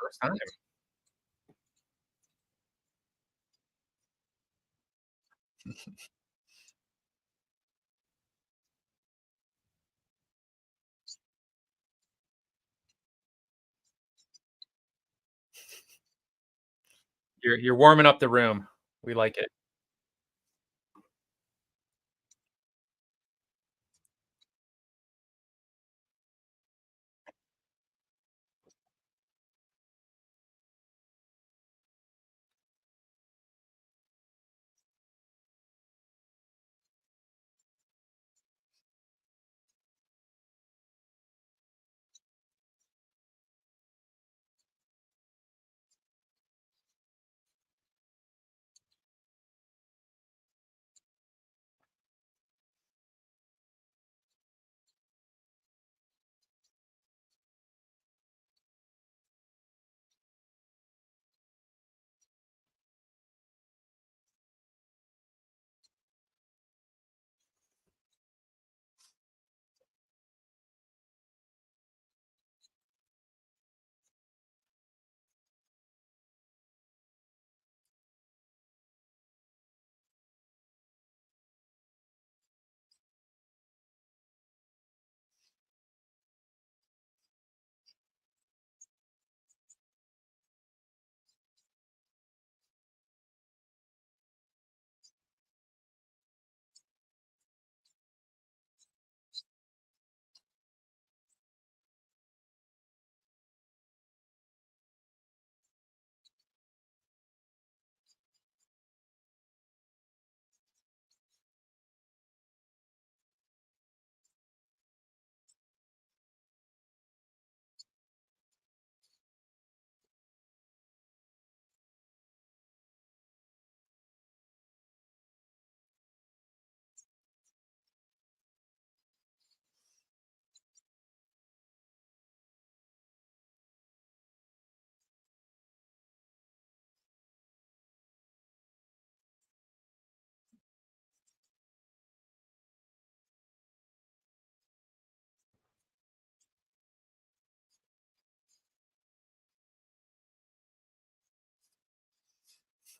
First time. You're warming up the room. We like it.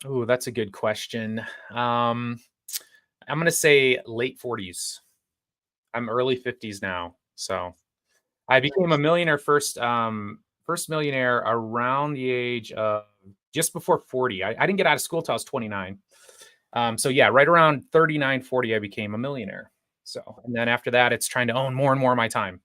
Ooh, that's a good question. Um, I'm gonna say late 40s. I'm early 50s now. So I became a millionaire first millionaire around the age of just before 40. I didn't get out of school till I was 29. So yeah, right around 39, 40, I became a millionaire. So, and then after that, it's trying to own more and more of my time.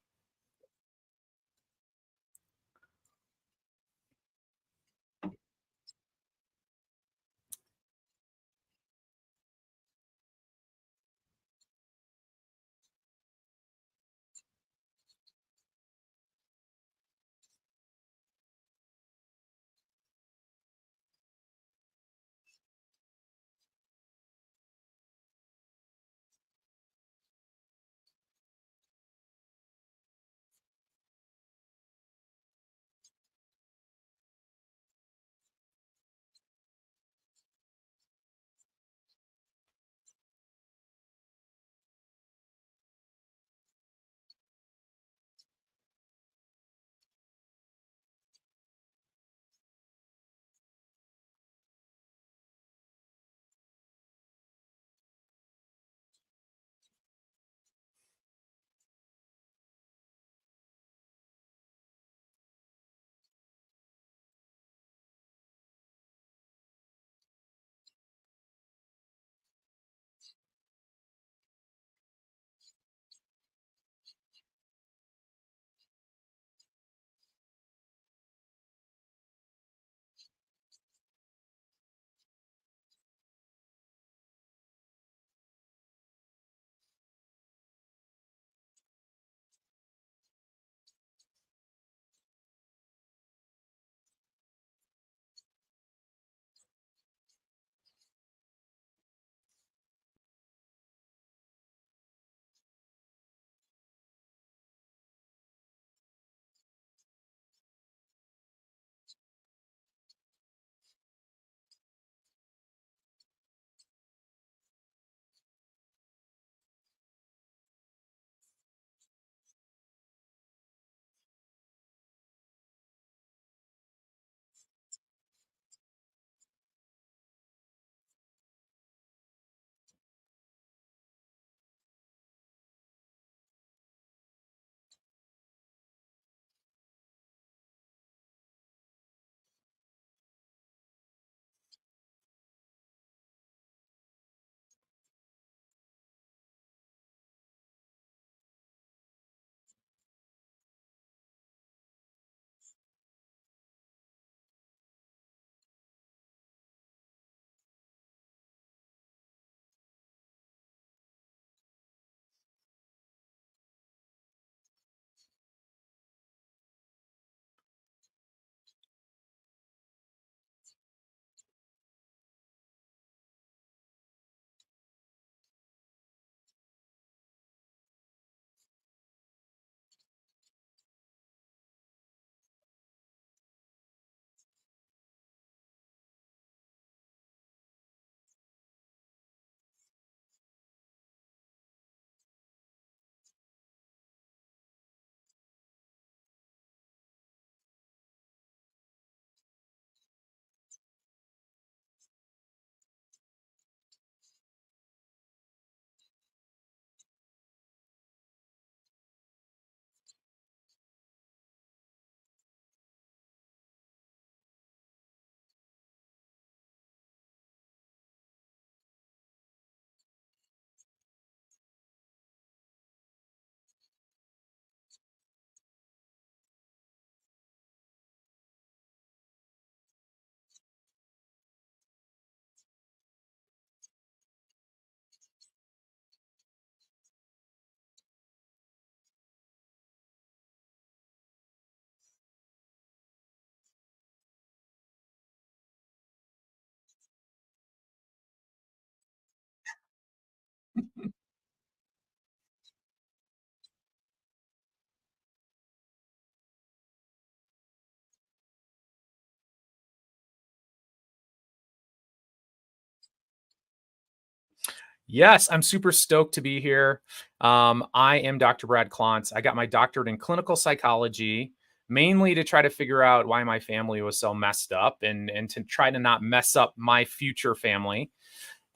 Yes, I'm super stoked to be here. I am Dr. Brad Klontz. I got my doctorate in clinical psychology, mainly to try to figure out why my family was so messed up and to try to not mess up my future family.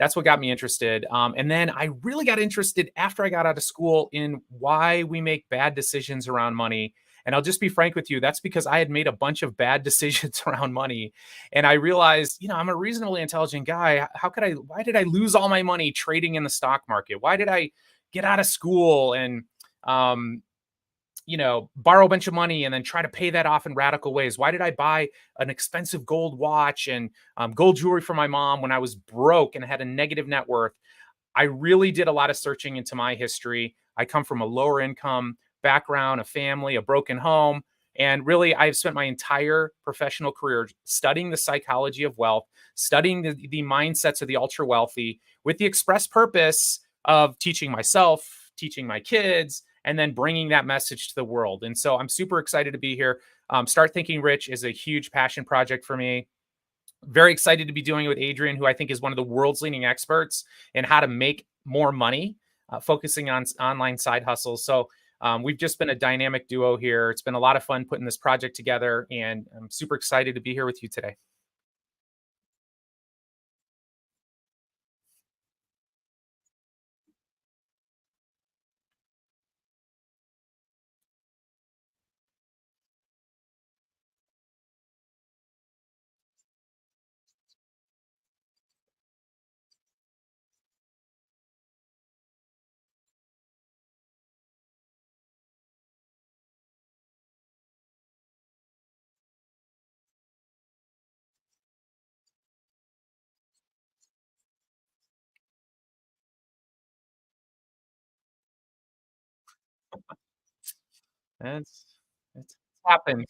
That's what got me interested. And then I really got interested after I got out of school in why we make bad decisions around money. And I'll just be frank with you, that's because I had made a bunch of bad decisions around money. And I realized, I'm a reasonably intelligent guy. Why did I lose all my money trading in the stock market? Why did I get out of school and, um, borrow a bunch of money and then try to pay that off in radical ways? Why did I buy an expensive gold watch and gold jewelry for my mom when I was broke and had a negative net worth? I really did a lot of searching into my history. I come from a lower income background, a family, a broken home. And really, I've spent my entire professional career studying the psychology of wealth, studying the mindsets of the ultra wealthy with the express purpose of teaching myself, teaching my kids, and then bringing that message to the world. And so I'm super excited to be here. Start Thinking Rich is a huge passion project for me. Very excited to be doing it with Adrian, who I think is one of the world's leading experts in how to make more money, focusing on online side hustles. So we've just been a dynamic duo here. It's been a lot of fun putting this project together, and I'm super excited to be here with you today. And it's happened.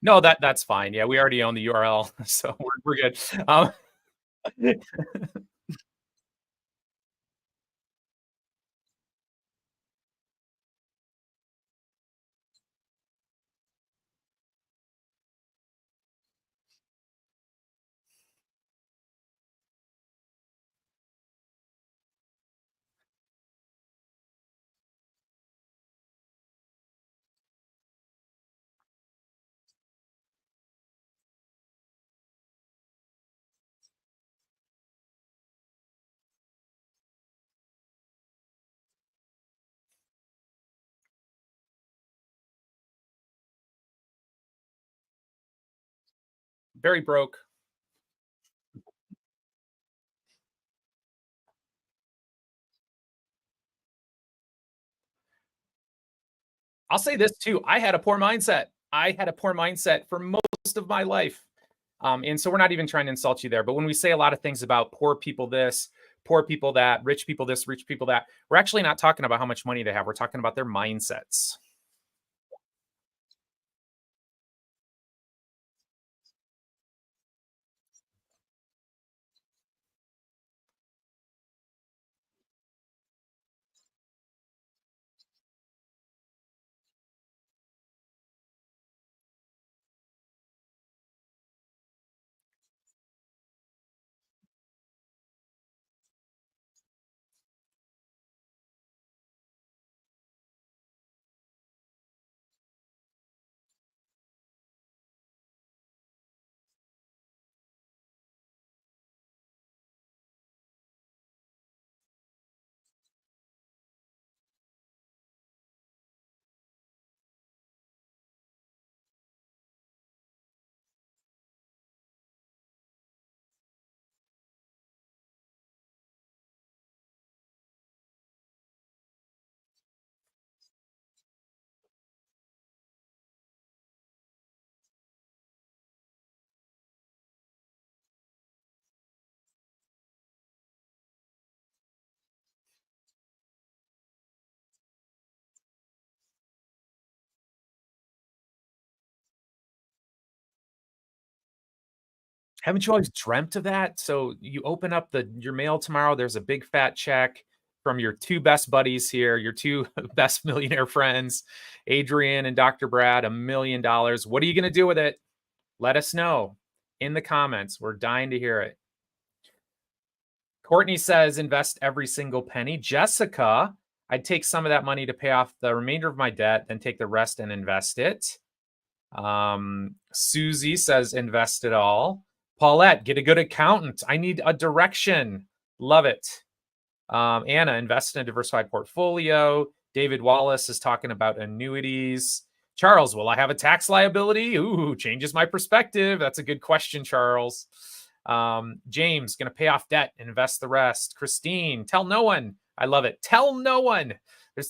No, that's fine. Yeah, we already own the URL, so we're good. Very broke. I'll say this too. I had a poor mindset. I had a poor mindset for most of my life. And so we're not even trying to insult you there. But when we say a lot of things about poor people this, poor people that, rich people this, rich people that, we're actually not talking about how much money they have. We're talking about their mindsets. Haven't you always dreamt of that? So you open up your mail tomorrow, there's a big fat check from your 2 best buddies here, your 2 best millionaire friends, Adrian and Dr. Brad, $1,000,000. What are you gonna do with it? Let us know in the comments. We're dying to hear it. Courtney says, invest every single penny. Jessica, I'd take some of that money to pay off the remainder of my debt, then take the rest and invest it. Susie says, invest it all. Paulette, get a good accountant. I need a direction. Love it. Anna, invest in a diversified portfolio. David Wallace is talking about annuities. Charles, will I have a tax liability? Ooh, changes my perspective. That's a good question, Charles. James, going to pay off debt and invest the rest. Christine, tell no one. I love it. Tell no one.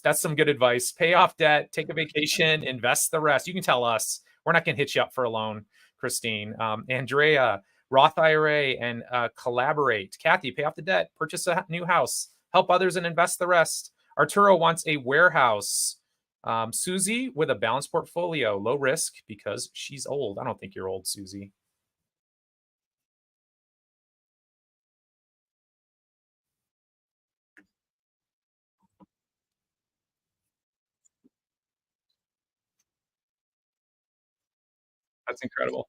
That's some good advice. Pay off debt, take a vacation, invest the rest. You can tell us. We're not going to hit you up for a loan, Christine. Andrea, Roth IRA and collaborate. Kathy, pay off the debt, purchase a new house, help others and invest the rest. Arturo wants a warehouse. Susie with a balanced portfolio, low risk because she's old. I don't think you're old, Susie. That's incredible.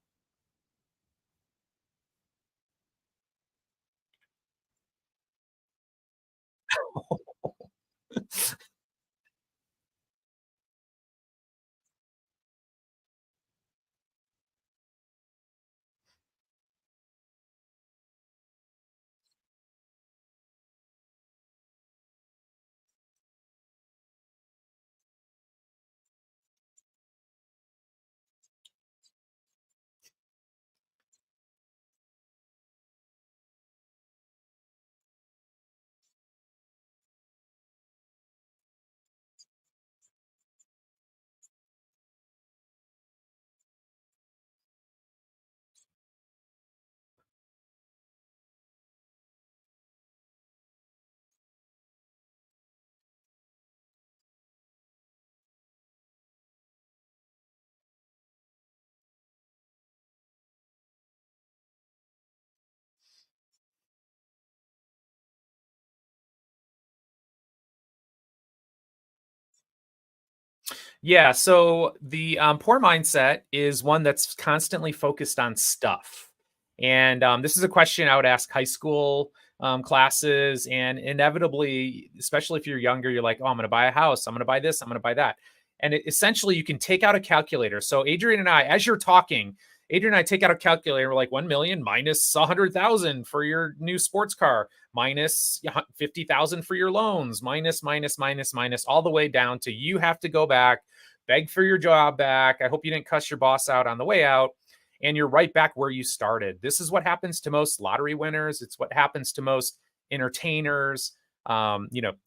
Yeah, so the poor mindset is one that's constantly focused on stuff. And this is a question I would ask high school classes. And inevitably, especially if you're younger, you're like, oh, I'm going to buy a house. I'm going to buy this. I'm going to buy that. And essentially, you can take out a calculator. So, Adrian and I, as you're talking, Adrian and I take out a calculator. We're like 1 million minus 100,000 for your new sports car, minus 50,000 for your loans, minus, all the way down to you have to go back, beg for your job back. I hope you didn't cuss your boss out on the way out. And you're right back where you started. This is what happens to most lottery winners. It's what happens to most entertainers,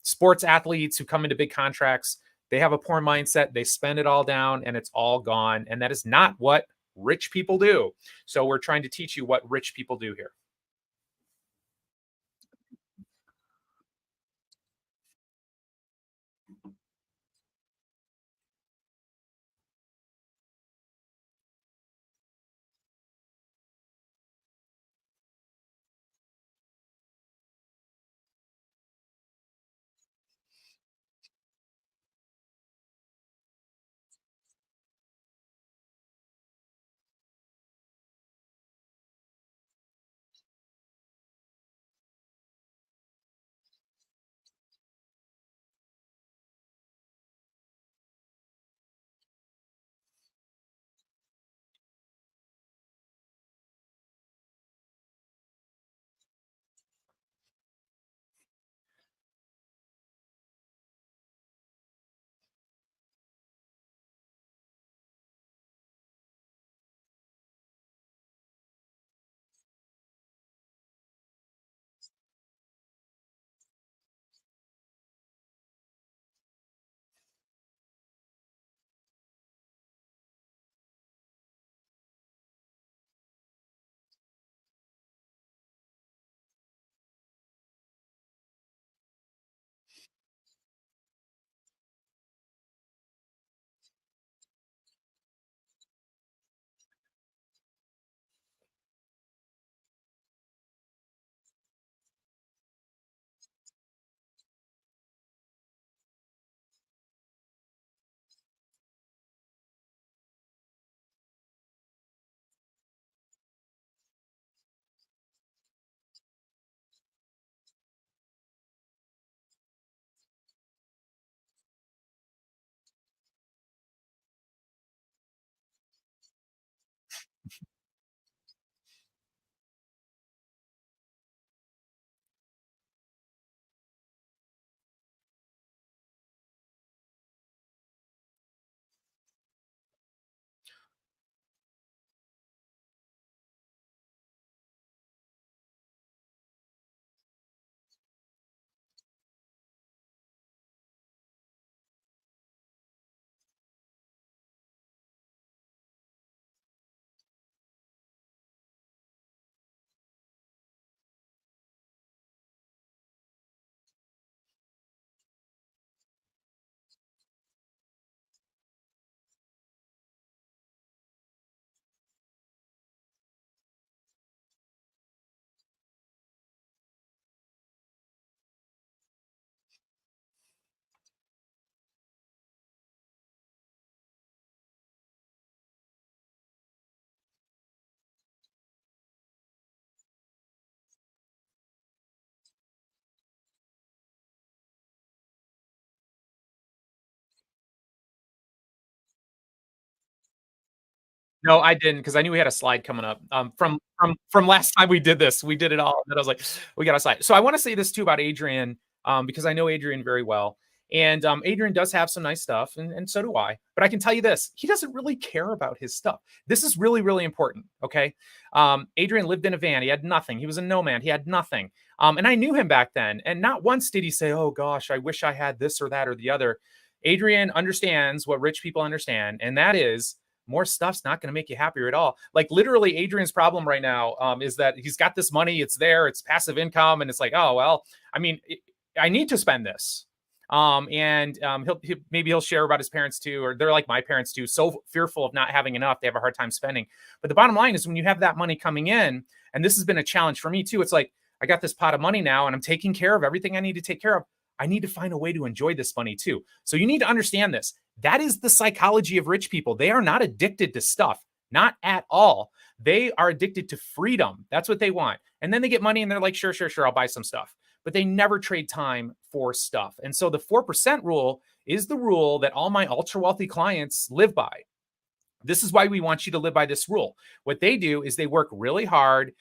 sports athletes who come into big contracts. They have a poor mindset. They spend it all down and it's all gone. And that is not what rich people do. So we're trying to teach you what rich people do here. No, I didn't because I knew we had a slide coming up. From last time we did this, we did it all, and then I was like, "We got a slide." So I wanna say this too about Adrian, because I know Adrian very well, and, Adrian does have some nice stuff, and so do I, but I can tell you this, he doesn't really care about his stuff. This is really, really important, okay? Adrian lived in a van, he had nothing, he was a nomad, he had nothing, and I knew him back then, and not once did he say, "Oh gosh, I wish I had this or that or the other." Adrian understands what rich people understand, and that is more stuff's not going to make you happier at all. Like literally, Adrian's problem right now is that he's got this money, it's there, it's passive income, and it's like, oh well, I mean, I need to spend this. And maybe he'll share about his parents too, or they're like my parents too, so fearful of not having enough, they have a hard time spending. But the bottom line is, when you have that money coming in, and this has been a challenge for me too. It's like I got this pot of money now, and I'm taking care of everything I need to take care of. I need to find a way to enjoy this money too. So you need to understand this. That is the psychology of rich people. They are not addicted to stuff, not at all. They are addicted to freedom. That's what they want. And then they get money and they're like, sure, sure, sure, I'll buy some stuff. But they never trade time for stuff. And so the 4% rule is the rule that all my ultra wealthy clients live by. This is why we want you to live by this rule. What they do is they work really hard,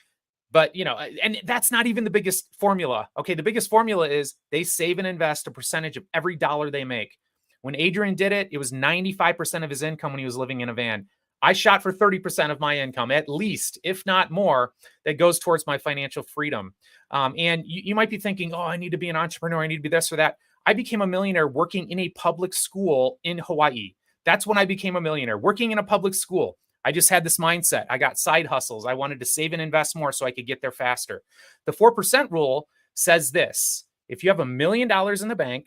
but and that's not even the biggest formula. Okay, the biggest formula is they save and invest a percentage of every dollar they make. When Adrian did it, it was 95% of his income when he was living in a van. I shot for 30% of my income, at least, if not more, that goes towards my financial freedom. And you might be thinking, oh, I need to be an entrepreneur. I need to be this or that. I became a millionaire working in a public school in Hawaii. That's when I became a millionaire, working in a public school. I just had this mindset. I got side hustles. I wanted to save and invest more so I could get there faster. The 4% rule says this: if you have $1 million in the bank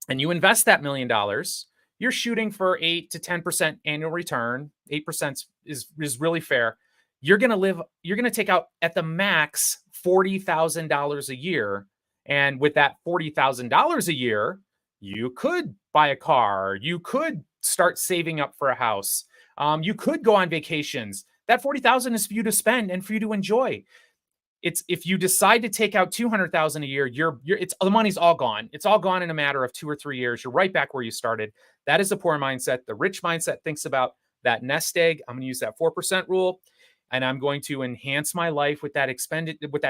and you invest that $1 million, you're shooting for 8 to 10% annual return. 8% is really fair. You're going to take out at the max $40,000 a year. And with that $40,000 a year, you could buy a car. You could start saving up for a house. You could go on vacations. That 40,000 is for you to spend and for you to enjoy. It's if you decide to take out 200,000 a year, it's the money's all gone. It's all gone in a matter of 2 or 3 years. You're right back where you started. That is the poor mindset. The rich mindset thinks about that nest egg. I'm going to use that 4% rule, and I'm going to enhance my life with that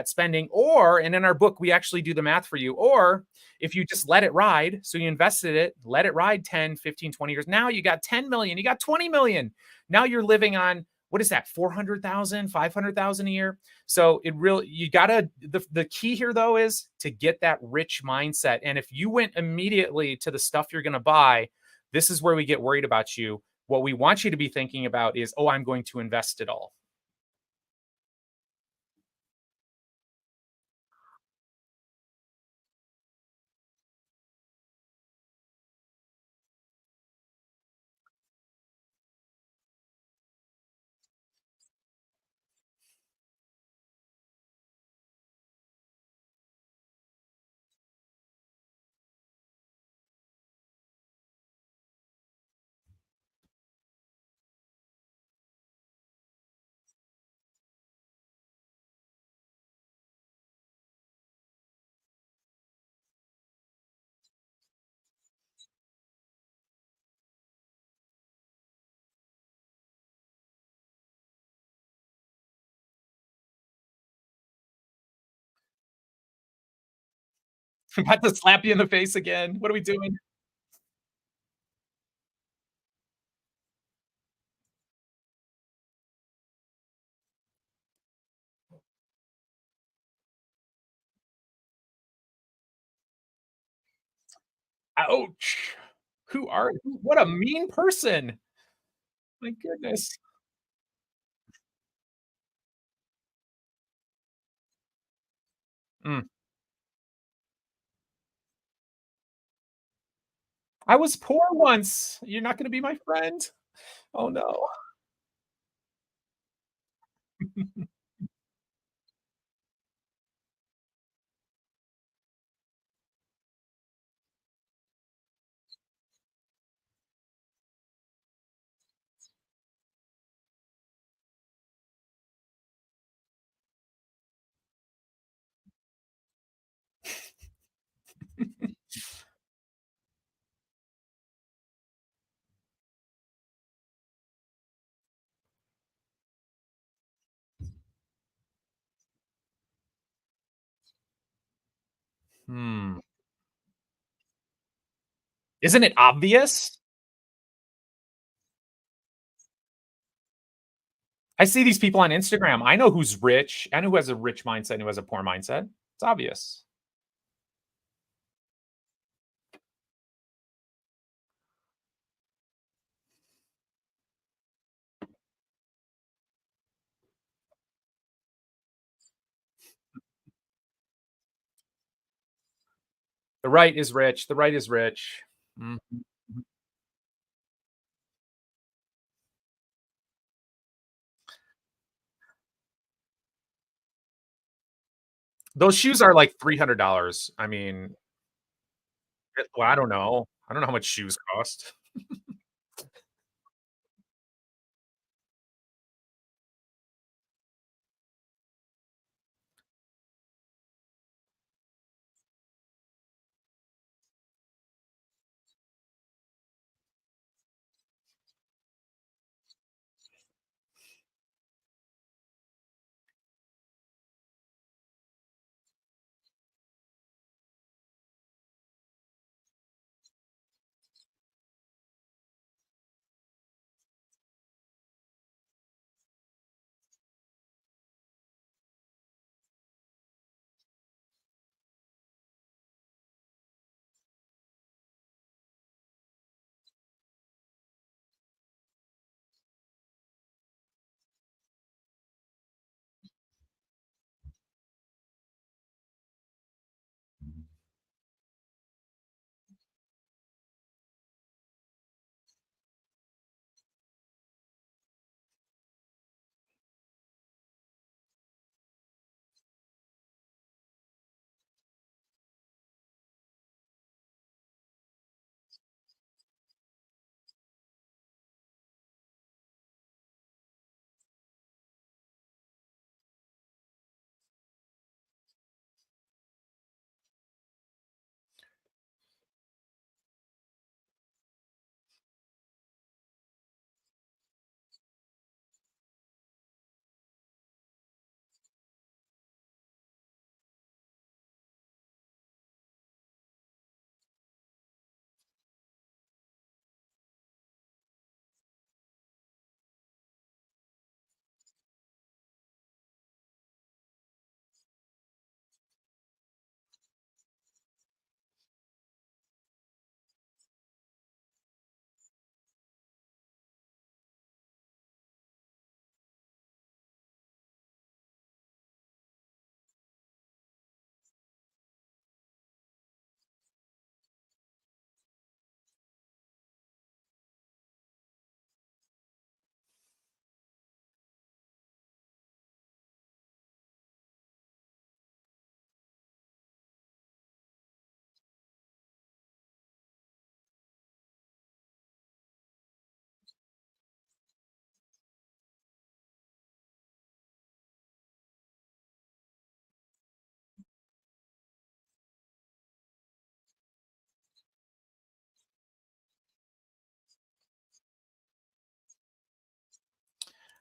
spending. Or, and in our book, we actually do the math for you. Or if you just let it ride, so you invested it, let it ride 10, 15, 20 years. Now you got 10 million, you got 20 million. Now you're living on, what is that, 400,000, 500,000 a year? So you gotta, the key here though is to get that rich mindset. And if you went immediately to the stuff you're gonna buy, this is where we get worried about you. What we want you to be thinking about is, oh, I'm going to invest it all. I'm about to slap you in the face again. What are we doing? Ouch. What a mean person. My goodness. Mm. I was poor once. You're not gonna be my friend? Oh, no. Hmm. Isn't it obvious? I see these people on Instagram. I know who's rich and who has a rich mindset and who has a poor mindset. It's obvious. The right is rich. The right is rich. Mhm, mhm. Those shoes are like $300. I mean, well, I don't know. I don't know how much shoes cost.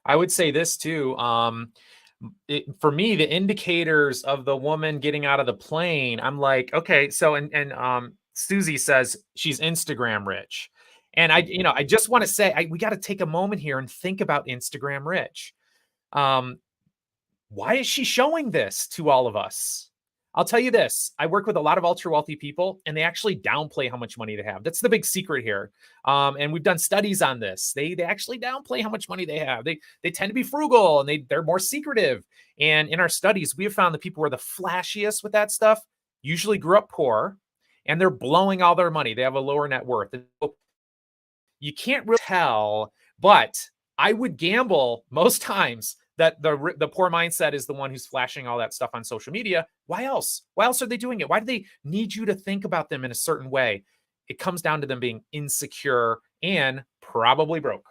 I would say this too. For me, the indicators of the woman getting out of the plane, I'm like, okay, so Susie says she's Instagram rich, and I just want to say, we got to take a moment here and think about Instagram rich. Um, why is she showing this to all of us? I'll tell you this. I work with a lot of ultra wealthy people and they actually downplay how much money they have. That's the big secret here. And we've done studies on this. They actually downplay how much money they have. They tend to be frugal and they're more secretive. And in our studies, we have found the people who are the flashiest with that stuff usually grew up poor and they're blowing all their money. They have a lower net worth. You can't really tell, but I would gamble most times that the poor mindset is the one who's flashing all that stuff on social media. Why else? Why else are they doing it? Why do they need you to think about them in a certain way? It comes down to them being insecure and probably broke.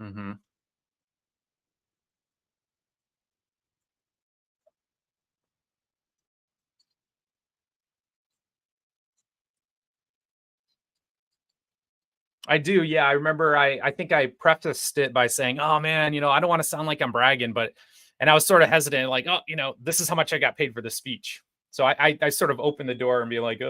Mhm. I do, yeah. I remember I think I prefaced it by saying, "Oh man, I don't want to sound like I'm bragging, but," and I was sort of hesitant, like, "Oh, this is how much I got paid for this speech." So I sort of opened the door and be like,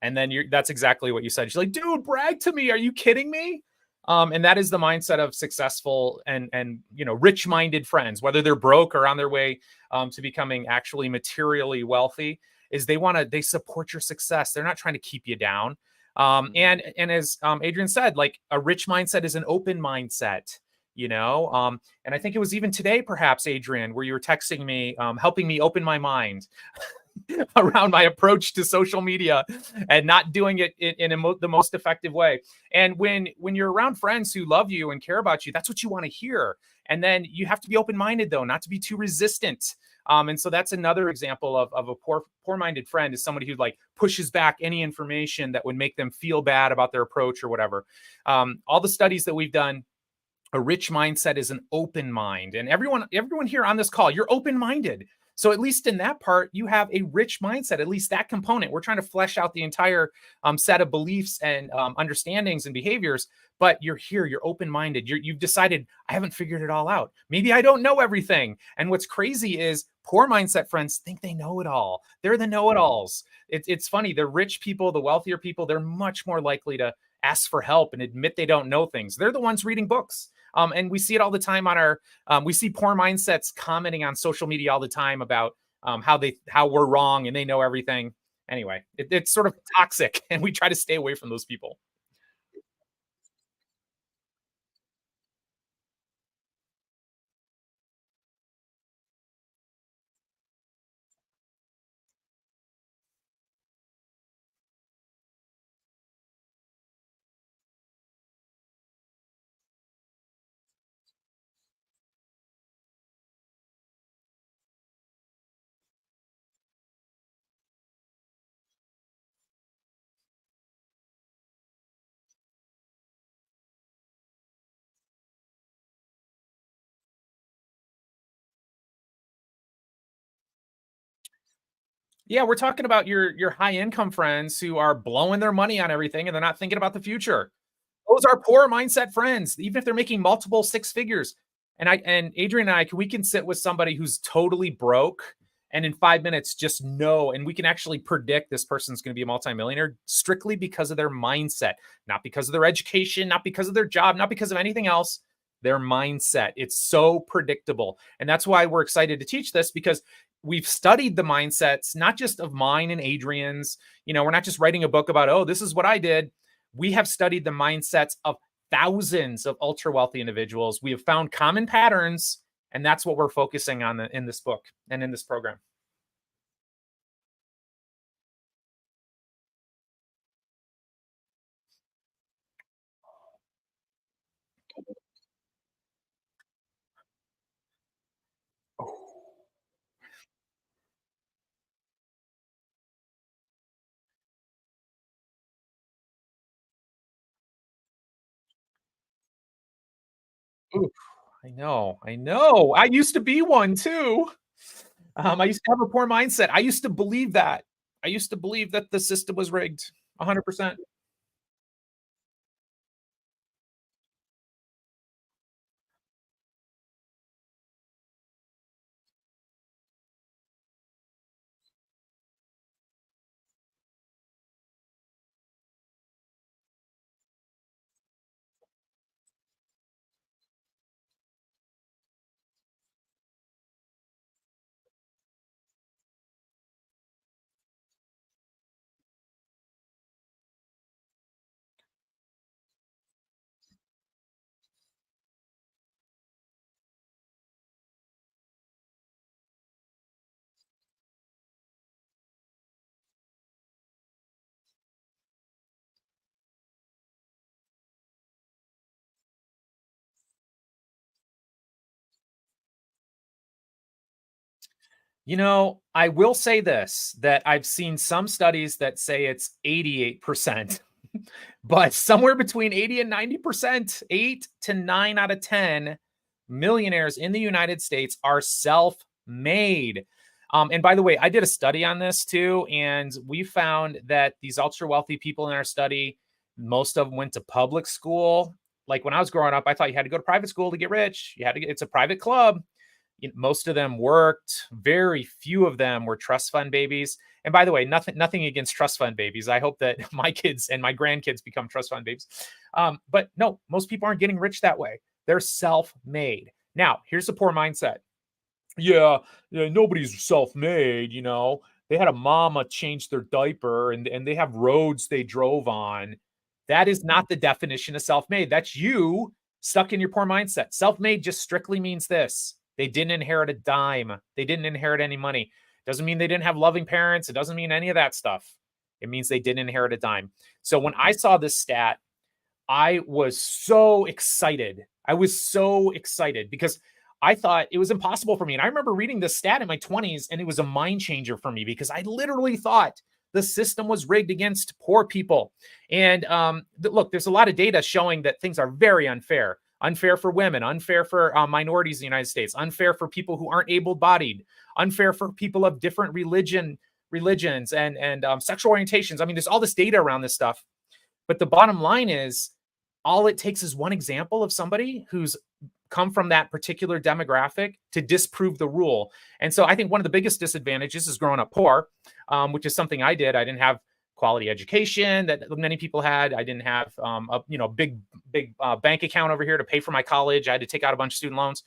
and then that's exactly what you said. She's like, "Dude, brag to me. Are you kidding me?" And that is the mindset of successful and rich-minded friends, whether they're broke or on their way to becoming actually materially wealthy, is they support your success. They're not trying to keep you down. And as Adrian said, like a rich mindset is an open mindset, and I think it was even today, perhaps, Adrian, where you were texting me, helping me open my mind around my approach to social media and not doing it in the most effective way. And when you're around friends who love you and care about you, that's what you want to hear. And then you have to be open minded, though, not to be too resistant. And so that's another example of a poor minded friend, is somebody who like pushes back any information that would make them feel bad about their approach or whatever. All the studies that we've done, a rich mindset is an open mind, and everyone here on this call, you're open minded. So at least in that part, you have a rich mindset. At least that component. We're trying to flesh out the entire set of beliefs and understandings and behaviors. But you're here. You're open minded. You've decided, I haven't figured it all out. Maybe I don't know everything. And what's crazy is poor mindset friends think they know it all. They're the know it alls. It's funny. The rich people, the wealthier people, they're much more likely to ask for help and admit they don't know things. They're the ones reading books. And we see it all the time we see poor mindsets commenting on social media all the time about how we're wrong and they know everything. Anyway, it's sort of toxic, and we try to stay away from those people. Yeah, we're talking about your high income friends who are blowing their money on everything and they're not thinking about the future. Those are poor mindset friends, even if they're making multiple six figures. And Adrian and I we can sit with somebody who's totally broke and in 5 minutes just know, and we can actually predict this person's going to be a multimillionaire strictly because of their mindset, not because of their education, not because of their job, not because of anything else. Their mindset. It's so predictable. And that's why we're excited to teach this, because we've studied the mindsets, not just of mine and Adrian's. We're not just writing a book about, oh, this is what I did. We have studied the mindsets of thousands of ultra wealthy individuals. We have found common patterns, and that's what we're focusing on in this book and in this program. Ooh, I know, I know. I used to be one too. I used to have a poor mindset. I used to believe that. I used to believe that the system was rigged 100%. I will say this, that I've seen some studies that say it's 88%. But somewhere between 80 and 90%, 8 to 9 out of 10 millionaires in the United States are self-made. And by the way, I did a study on this too, and we found that these ultra wealthy people in our study, most of them went to public school. Like when I was growing up, I thought you had to go to private school to get rich. You had to get, it's a private club. Most of them worked. Very few of them were trust fund babies. And by the way, nothing against trust fund babies. I hope that my kids and my grandkids become trust fund babies. But no, most people aren't getting rich that way. They're self-made. Now, here's the poor mindset. Yeah, yeah, nobody's self-made, you know. They had a mama change their diaper and they have roads they drove on. That is not the definition of self-made. That's you stuck in your poor mindset. Self-made just strictly means this. They didn't inherit a dime. They didn't inherit any money. Doesn't mean they didn't have loving parents. It doesn't mean any of that stuff. It means they didn't inherit a dime. So when I saw this stat, I was so excited. I was so excited because I thought it was impossible for me. And I remember reading this stat in my 20s, and it was a mind changer for me because I literally thought the system was rigged against poor people. And look, there's a lot of data showing that things are very unfair. Unfair for women, unfair for minorities in the United States, unfair for people who aren't able-bodied, unfair for people of different religions and sexual orientations. I mean, there's all this data around this stuff. But the bottom line is, all it takes is one example of somebody who's come from that particular demographic to disprove the rule. And so I think one of the biggest disadvantages is growing up poor, which is something I did. I didn't have quality education that many people had. I didn't have a big bank account over here to pay for my college. I had to take out a bunch of student loans.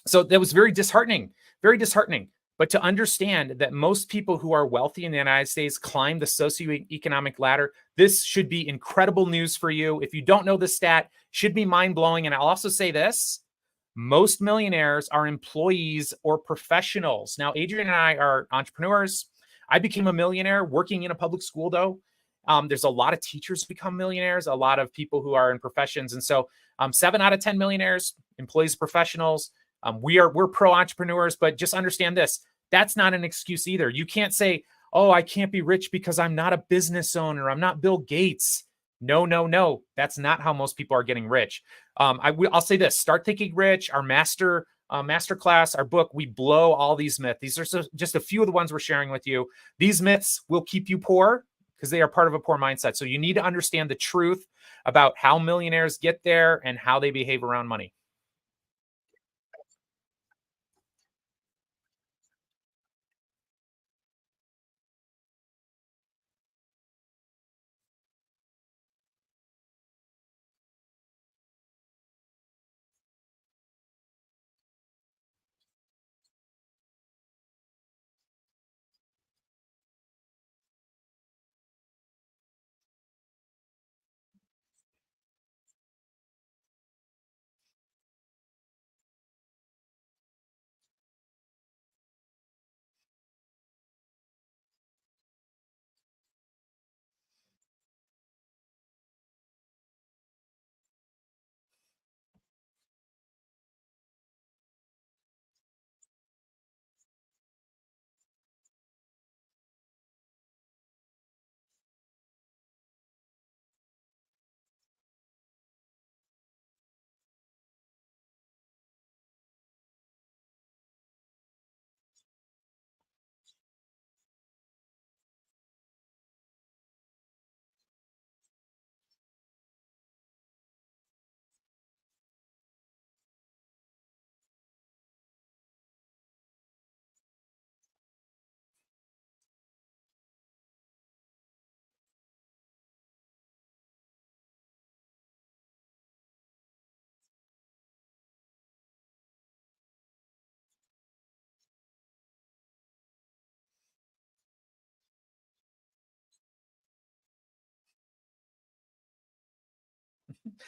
So that was very disheartening, very disheartening. But to understand that most people who are wealthy in the United States climb the socioeconomic ladder, this should be incredible news for you. If you don't know this stat, should be mind-blowing. And I'll also say this, most millionaires are employees or professionals. Now, Adrian and I are entrepreneurs. I became a millionaire working in a public school, though. There's a lot of teachers become millionaires, a lot of people who are in professions. And so 7 out of 10 millionaires, employees, professionals. We're pro entrepreneurs, but just understand this. That's not an excuse either. You can't say, oh, I can't be rich because I'm not a business owner. I'm not Bill Gates. No, no, no. That's not how most people are getting rich. I'll say this, Start Thinking Rich, our master class, our book, we blow all these myths. These are just a few of the ones we're sharing with you. These myths will keep you poor because they are part of a poor mindset. So you need to understand the truth about how millionaires get there and how they behave around money.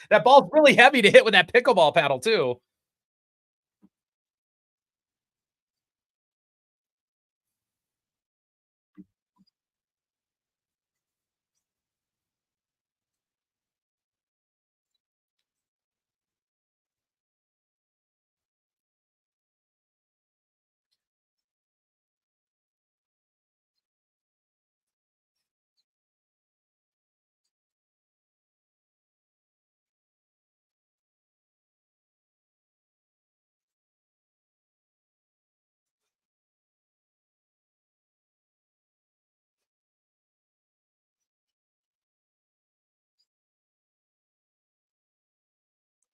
That ball's really heavy to hit with that pickleball paddle too.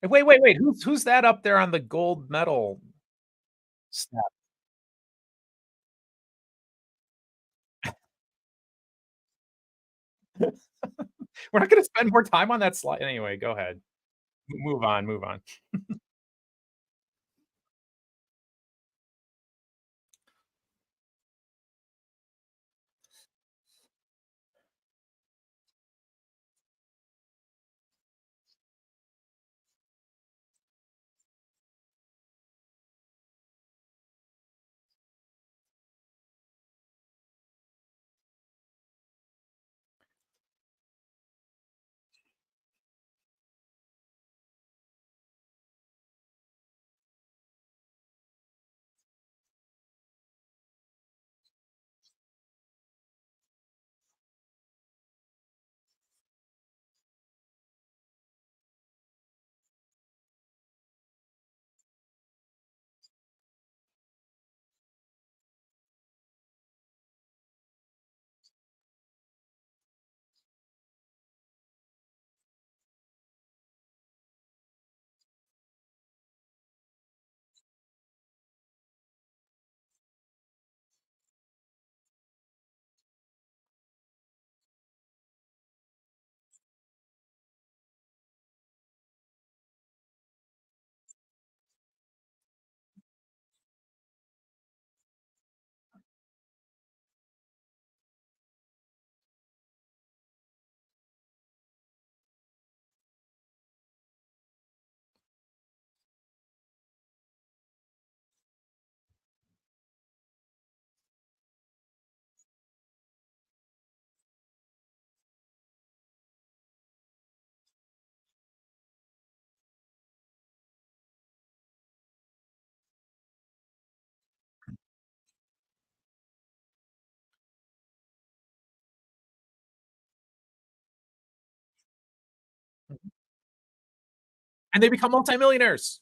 Wait, wait, wait, who's that up there on the gold medal step? We're not gonna spend more time on that slide anyway, go ahead. Move on, move on. And they become multimillionaires.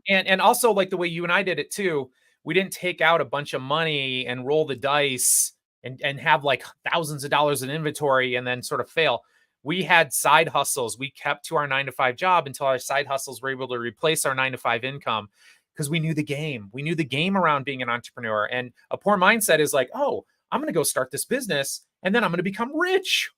And also like the way you and I did it too, we didn't take out a bunch of money and roll the dice and have like thousands of dollars in inventory and then sort of fail. We had side hustles. We kept to our 9 to 5 job until our side hustles were able to replace our 9 to 5 income because we knew the game. We knew the game around being an entrepreneur. And a poor mindset is like, oh, I'm going to go start this business and then I'm going to become rich.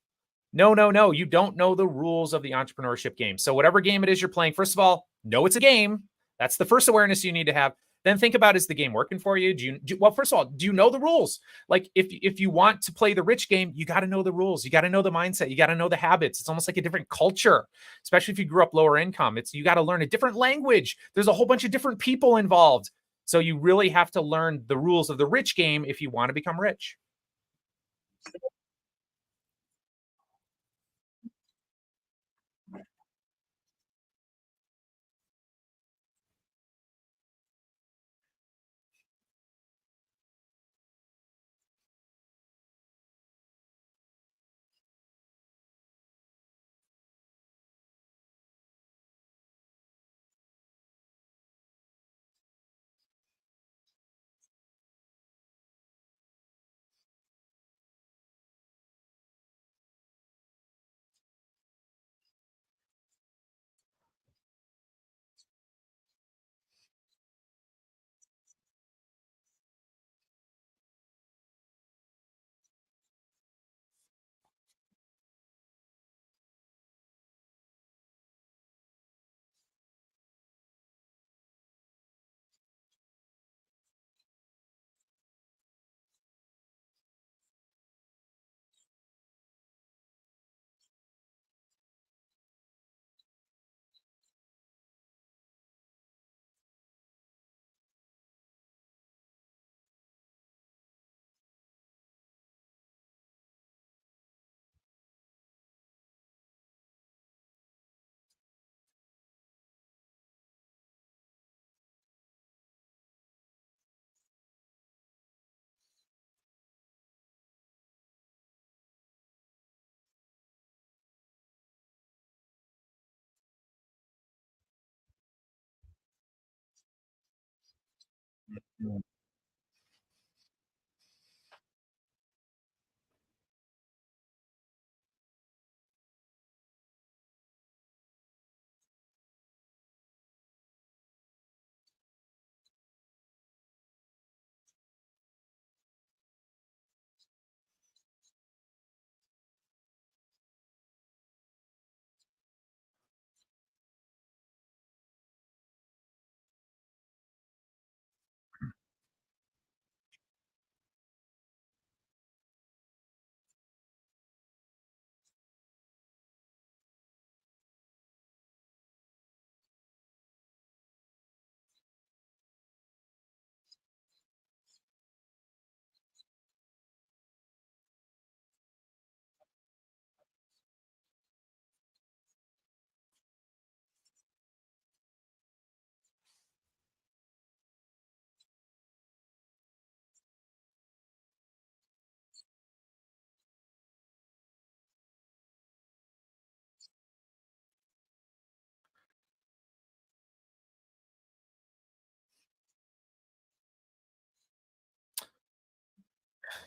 No, no, no. You don't know the rules of the entrepreneurship game. So, whatever game it is you're playing, first of all, know it's a game. That's the first awareness you need to have. Then think about, is the game working for you? Well, first of all, do you know the rules? Like if you want to play the rich game, you got to know the rules. You got to know the mindset. You got to know the habits. It's almost like a different culture, especially if you grew up lower income. It's you got to learn a different language. There's a whole bunch of different people involved. So you really have to learn the rules of the rich game if you want to become rich.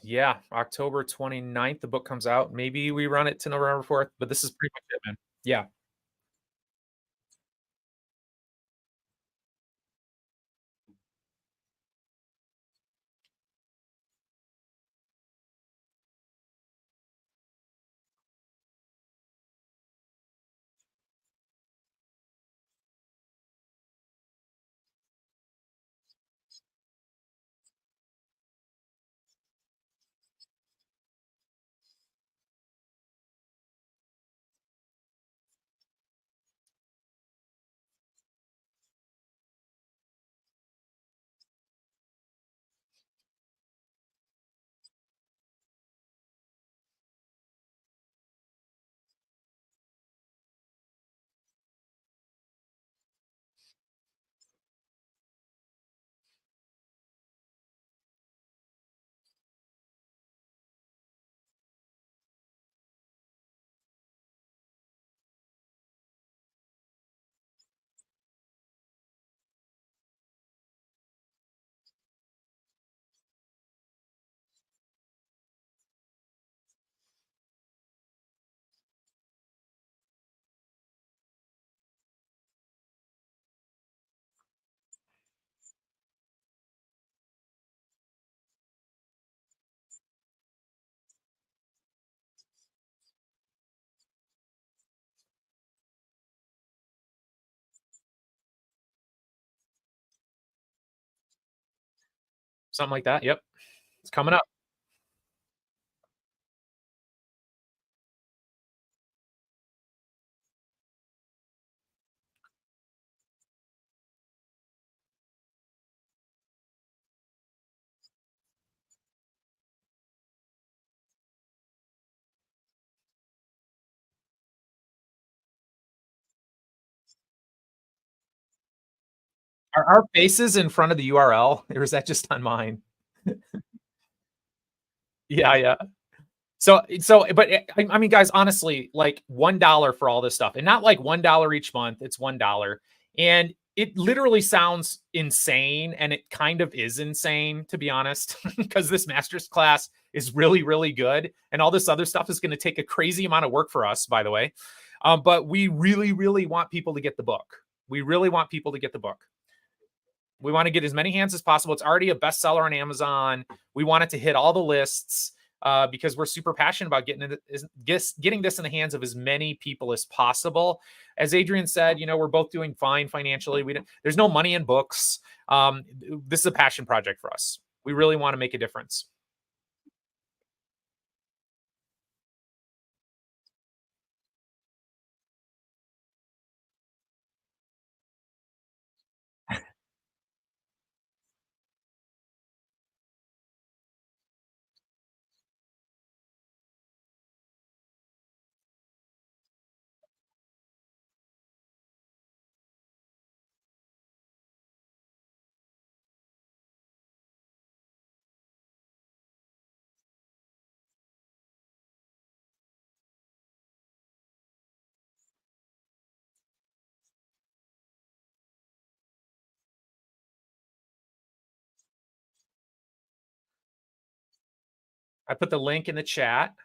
Yeah, October 29th, the book comes out. Maybe we run it to November 4th, but this is pretty much it, man. Yeah, something like that. Yep, it's coming up. Are our faces in front of the URL, or is that just on mine? Yeah, yeah. But I mean, guys, honestly, like $1 for all this stuff, and not like $1 each month. It's $1, and it literally sounds insane, and it kind of is insane to be honest, because this master's class is really, really good, and all this other stuff is going to take a crazy amount of work for us, by the way. But we really, really want people to get the book. We really want people to get the book. We want to get as many hands as possible. It's already a bestseller on Amazon. We want it to hit all the lists because we're super passionate about getting this in the hands of as many people as possible. As Adrian said, we're both doing fine financially. There's no money in books. This is a passion project for us. We really want to make a difference. I put the link in the chat.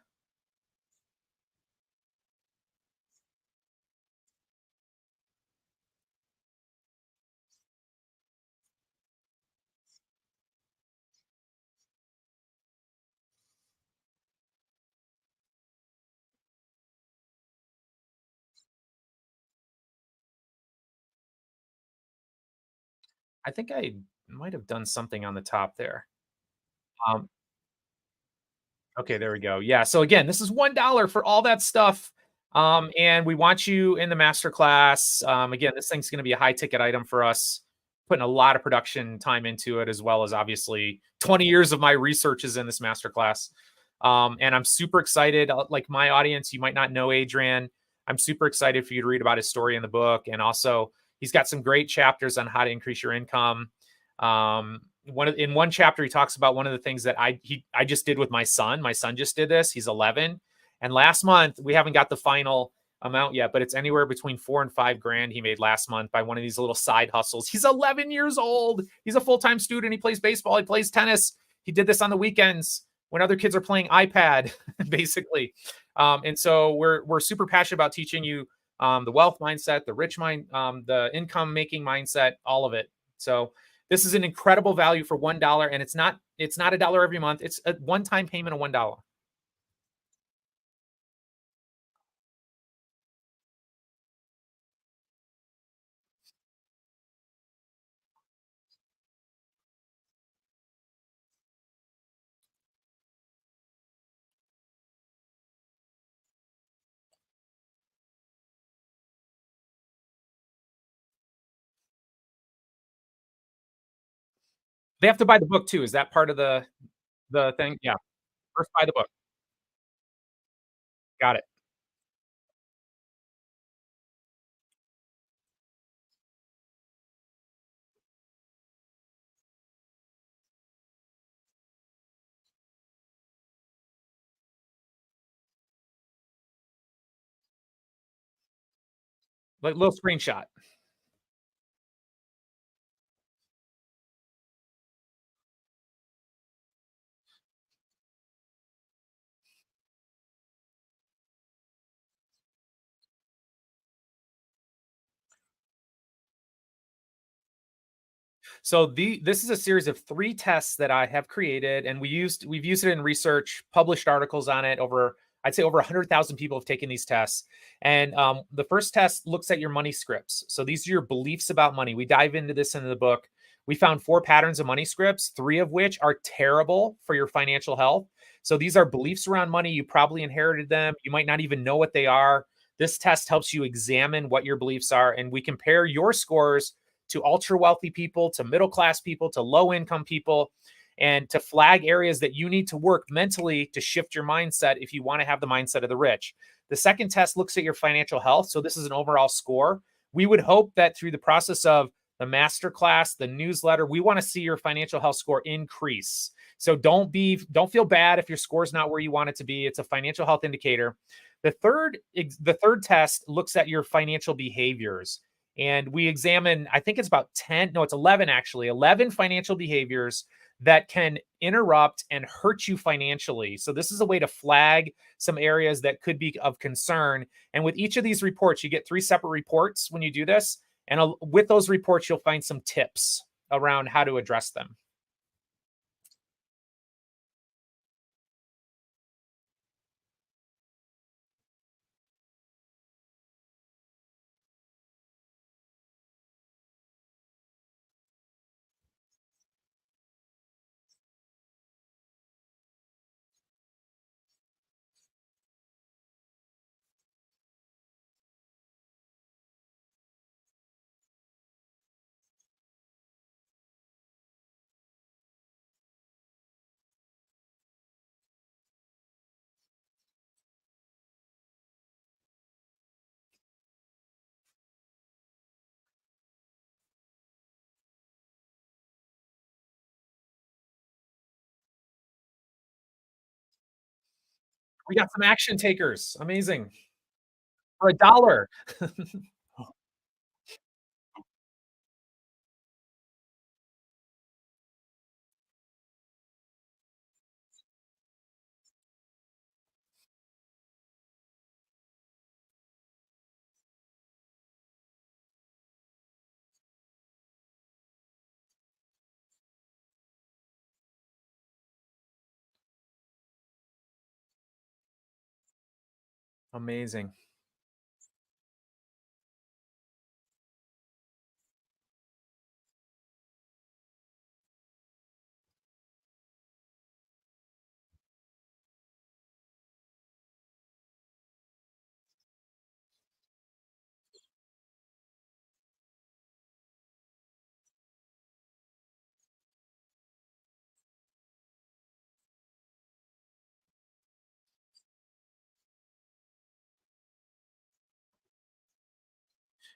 I think I might have done something on the top there. Um, Okay, there we go. Yeah. So again, this is $1 for all that stuff. And we want you in the master class. Again, this thing's going to be a high ticket item for us, putting a lot of production time into it, as well as obviously 20 years of my research is in this master class. And I'm super excited. Like my audience, you might not know Adrian. I'm super excited for you to read about his story in the book. And also, he's got some great chapters on how to increase your income. In one chapter he talks about one of the things that I just did with my son. My son just did this. He's 11, and last month we haven't got the final amount yet, but it's anywhere between 4 and 5 grand he made last month by one of these little side hustles. He's 11 years old. He's a full-time student. He plays baseball. He plays tennis. He did this on the weekends when other kids are playing iPad, basically. And so we're super passionate about teaching you the wealth mindset, the rich mind, the income making mindset, all of it. So this is an incredible value for $1, and it's not $1 every month. It's a one-time payment of $1. They have to buy the book too. Is that part of the thing? Yeah. First buy the book. Got it. Like little screenshot. So this is a series of 3 tests that I have created, and we've used it in research, published articles on it. Over I'd say over 100,000 people have taken these tests. And the first test looks at your money scripts. So these are your beliefs about money. We dive into this in the book. We found 4 patterns of money scripts, 3 of which are terrible for your financial health. So these are beliefs around money. You probably inherited them. You might not even know what they are. This test helps you examine what your beliefs are, and we compare your scores to ultra wealthy people, to middle class people, to low income people, and to flag areas that you need to work mentally to shift your mindset if you want to have the mindset of the rich. The second test looks at your financial health. So this is an overall score. We would hope that through the process of the masterclass, the newsletter, we want to see your financial health score increase. So don't feel bad if your score is not where you want it to be. It's a financial health indicator. The third test looks at your financial behaviors. And we examine, I think it's about 10, no, it's 11 actually, 11 financial behaviors that can interrupt and hurt you financially. So this is a way to flag some areas that could be of concern. And with each of these reports, you get 3 separate reports when you do this. And with those reports, you'll find some tips around how to address them. We got some action takers. Amazing. For $1. Amazing.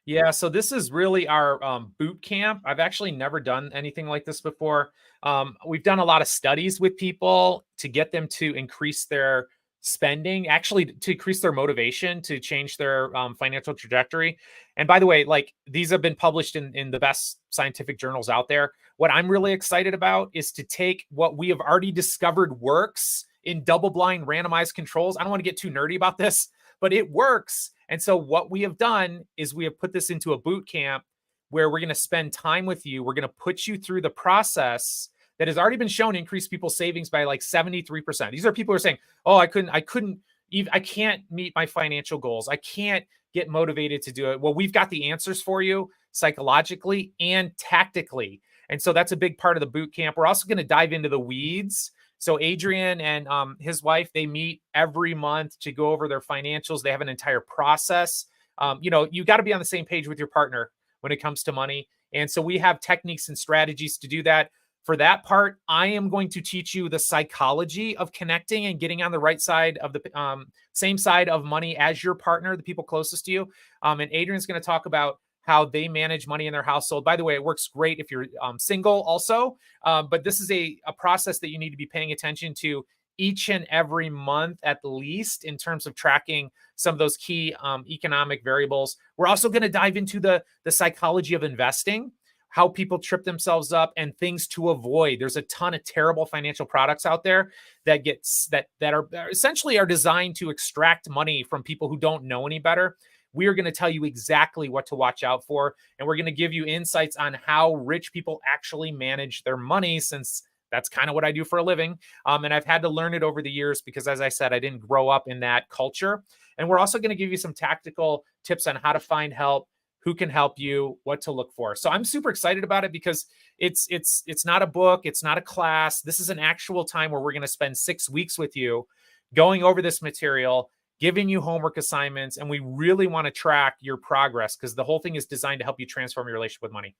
Yeah, so this is really our boot camp. I've actually never done anything like this before. We've done a lot of studies with people to get them to increase their spending, actually to increase their motivation to change their financial trajectory. And by the way, like these have been published in the best scientific journals out there. What I'm really excited about is to take what we have already discovered works in double blind randomized controls. I don't want to get too nerdy about this, but it works. And so what we have done is we have put this into a boot camp where we're going to spend time with you. We're going to put you through the process that has already been shown to increase people's savings by like 73%. These are people who are saying, "Oh, I can't meet my financial goals. I can't get motivated to do it." Well, we've got the answers for you psychologically and tactically. And so that's a big part of the boot camp. We're also going to dive into the weeds. So Adrian and his wife, they meet every month to go over their financials. They have an entire process. You got to be on the same page with your partner when it comes to money. And so we have techniques and strategies to do that. For that part, I am going to teach you the psychology of connecting and getting on the right side of the same side of money as your partner, the people closest to you. And Adrian's going to talk about how they manage money in their household. By the way, it works great if you're single also, but this is a process that you need to be paying attention to each and every month at least in terms of tracking some of those key economic variables. We're also going to dive into the psychology of investing, how people trip themselves up, and things to avoid. There's a ton of terrible financial products out there that are essentially are designed to extract money from people who don't know any better. We are going to tell you exactly what to watch out for, and we're going to give you insights on how rich people actually manage their money, since that's kind of what I do for a living. And I've had to learn it over the years because, as I said, I didn't grow up in that culture. And we're also going to give you some tactical tips on how to find help, who can help you, what to look for. So I'm super excited about it because it's not a book, it's not a class. This is an actual time where we're going to spend 6 weeks with you going over this material, giving you homework assignments, and we really want to track your progress because the whole thing is designed to help you transform your relationship with money.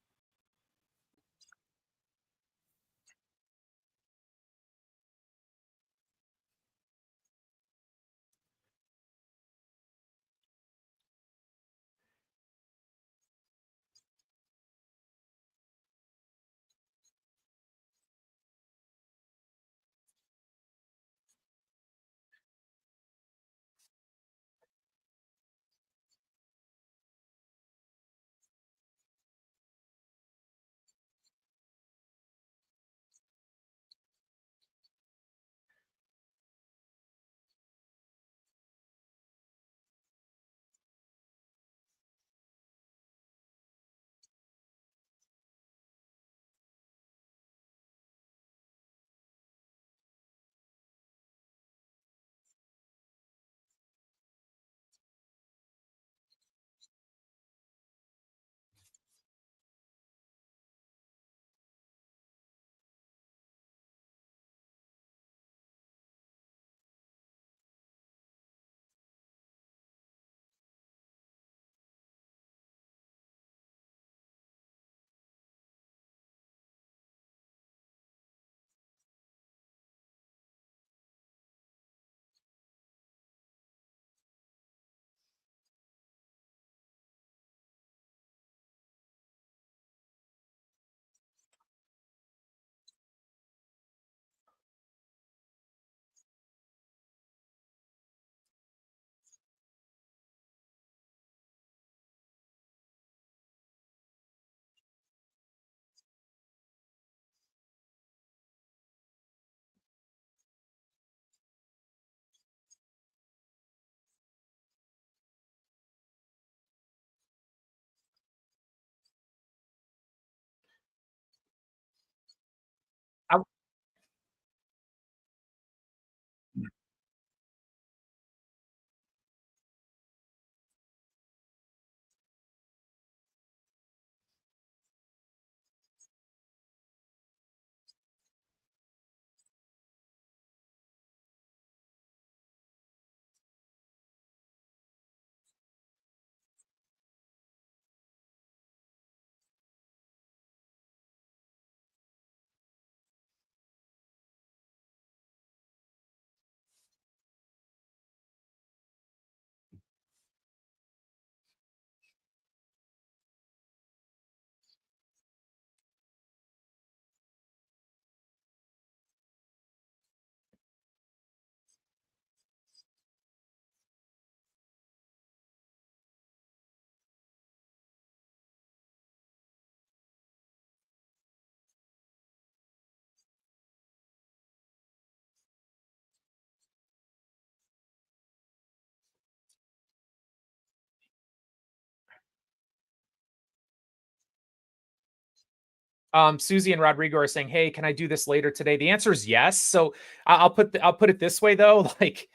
Susie and Rodrigo are saying, "Hey, can I do this later today?" The answer is yes. So I'll put it this way though, like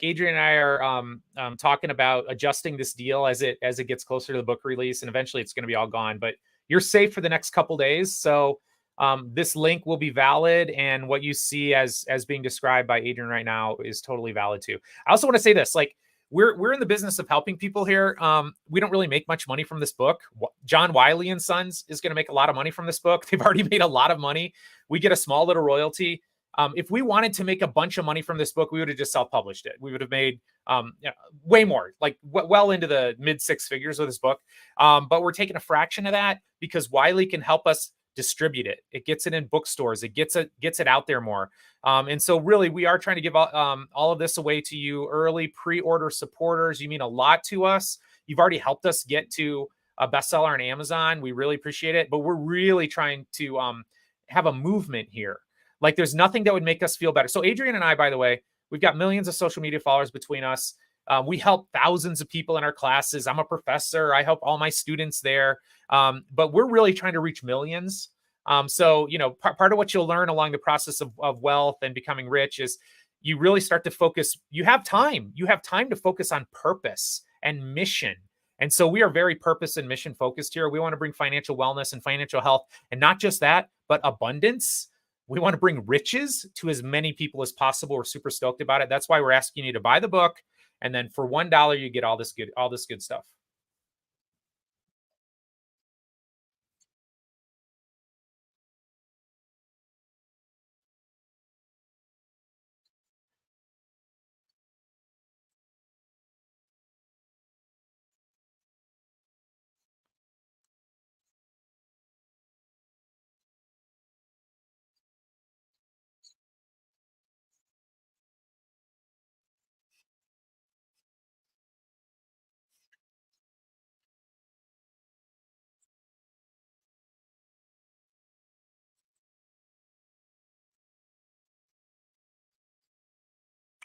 Adrian and I are talking about adjusting this deal as it gets closer to the book release, and eventually it's going to be all gone. But you're safe for the next couple days. So this link will be valid, and what you see as being described by Adrian right now is totally valid too. I also want to say this, like we're in the business of helping people here. We don't really make much money from this book. John Wiley and Sons is going to make a lot of money from this book. They've already made a lot of money. We get a small little royalty. If we wanted to make a bunch of money from this book, we would have just self-published it. We would have made way more, like well into the mid six figures with this book. But we're taking a fraction of that because Wiley can help us distribute it. It gets it in bookstores. It gets it out there more. And so really, we are trying to give all of this away to you early. Pre-order supporters, you mean a lot to us. You've already helped us get to a bestseller on Amazon. We really appreciate it. But we're really trying to have a movement here. Like there's nothing that would make us feel better. So Adrian and I, by the way, we've got millions of social media followers between us. We help thousands of people in our classes. I'm a professor. I help all my students there. But we're really trying to reach millions. So, you know, part of what you'll learn along the process of wealth and becoming rich is you really start to focus. You have time. You have time to focus on purpose and mission. And so we are very purpose and mission focused here. We want to bring financial wellness and financial health, and not just that, but abundance. We want to bring riches to as many people as possible. We're super stoked about it. That's why we're asking you to buy the book. And then for $1, you get all this good stuff.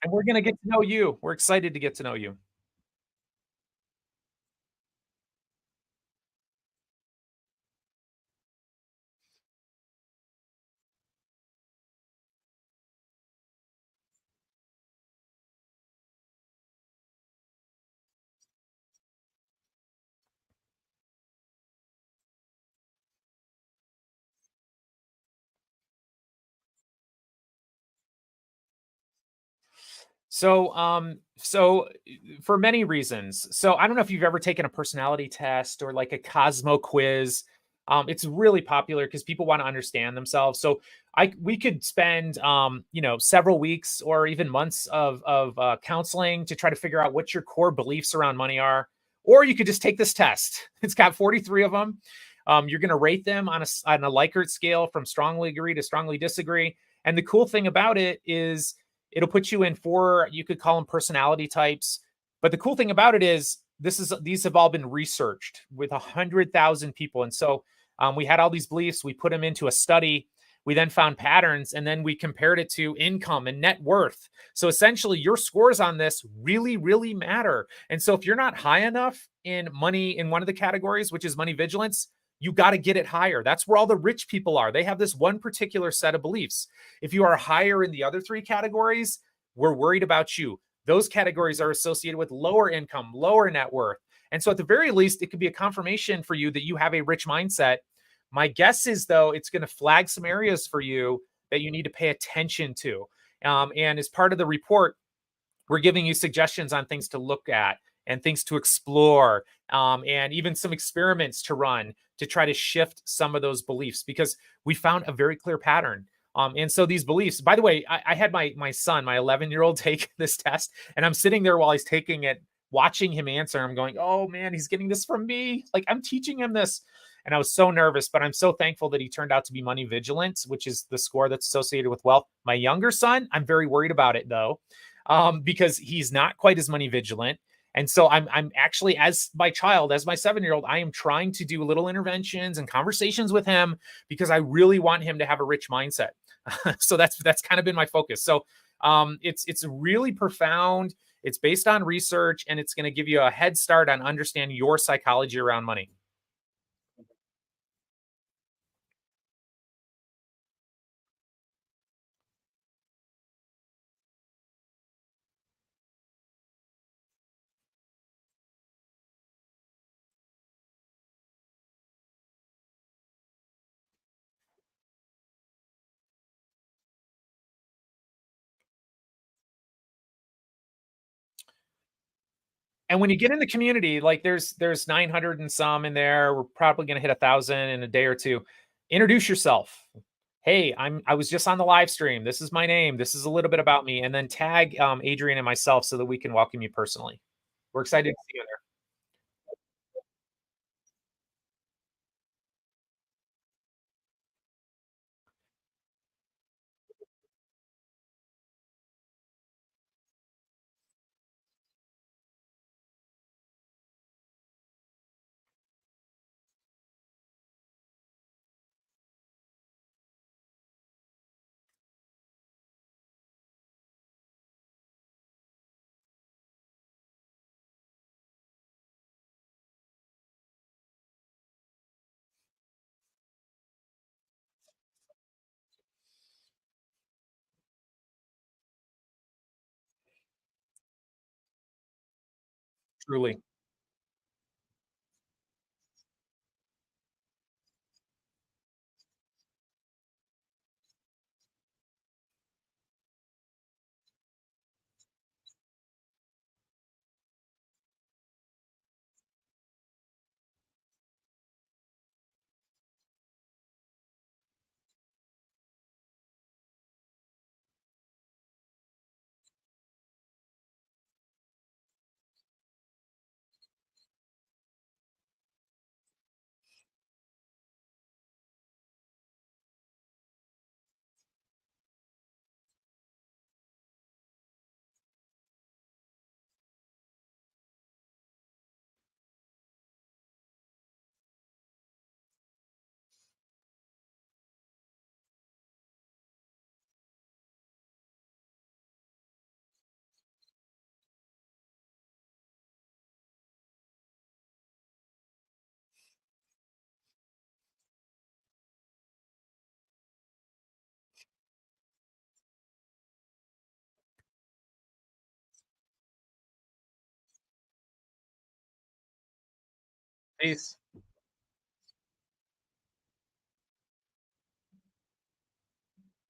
And we're going to get to know you. We're excited to get to know you. So for many reasons. So I don't know if you've ever taken a personality test or like a Cosmo quiz. It's really popular because people want to understand themselves. So we could spend you know, several weeks or even months of counseling to try to figure out what your core beliefs around money are. Or you could just take this test. It's got 43 of them. You're going to rate them on a Likert scale from strongly agree to strongly disagree. And the cool thing about it is it'll put you in four, you could call them personality types. But the cool thing about it is these have all been researched with 100,000 people. And so we had all these beliefs, we put them into a study. We then found patterns, and then we compared it to income and net worth. So essentially, your scores on this really, really matter. And so if you're not high enough in money in one of the categories, which is money vigilance, you got to get it higher. That's where all the rich people are. They have this one particular set of beliefs. If you are higher in the other three categories, we're worried about you. Those categories are associated with lower income, lower net worth. And so at the very least, it could be a confirmation for you that you have a rich mindset. My guess is, though, it's going to flag some areas for you that you need to pay attention to. And as part of the report, we're giving you suggestions on things to look at and things to explore, and even some experiments to run to try to shift some of those beliefs, because we found a very clear pattern. And so these beliefs, by the way, I had my son, my 11-year-old, take this test, and I'm sitting there while he's taking it, watching him answer. I'm going, oh man, he's getting this from me. Like, I'm teaching him this. And I was so nervous, but I'm so thankful that he turned out to be money vigilant, which is the score that's associated with wealth. My younger son, I'm very worried about it though, because he's not quite as money vigilant. And so I'm actually, as my child, as my 7-year-old, I am trying to do little interventions and conversations with him because I really want him to have a rich mindset. So that's kind of been my focus. So it's really profound. It's based on research, and it's going to give you a head start on understanding your psychology around money. And when you get in the community, like there's 900 and some in there. We're probably gonna hit 1,000 in a day or two. Introduce yourself. Hey, I was just on the live stream. This is my name. This is a little bit about me, and then tag Adrian and myself so that we can welcome you personally. We're excited to see you there. Truly. Peace.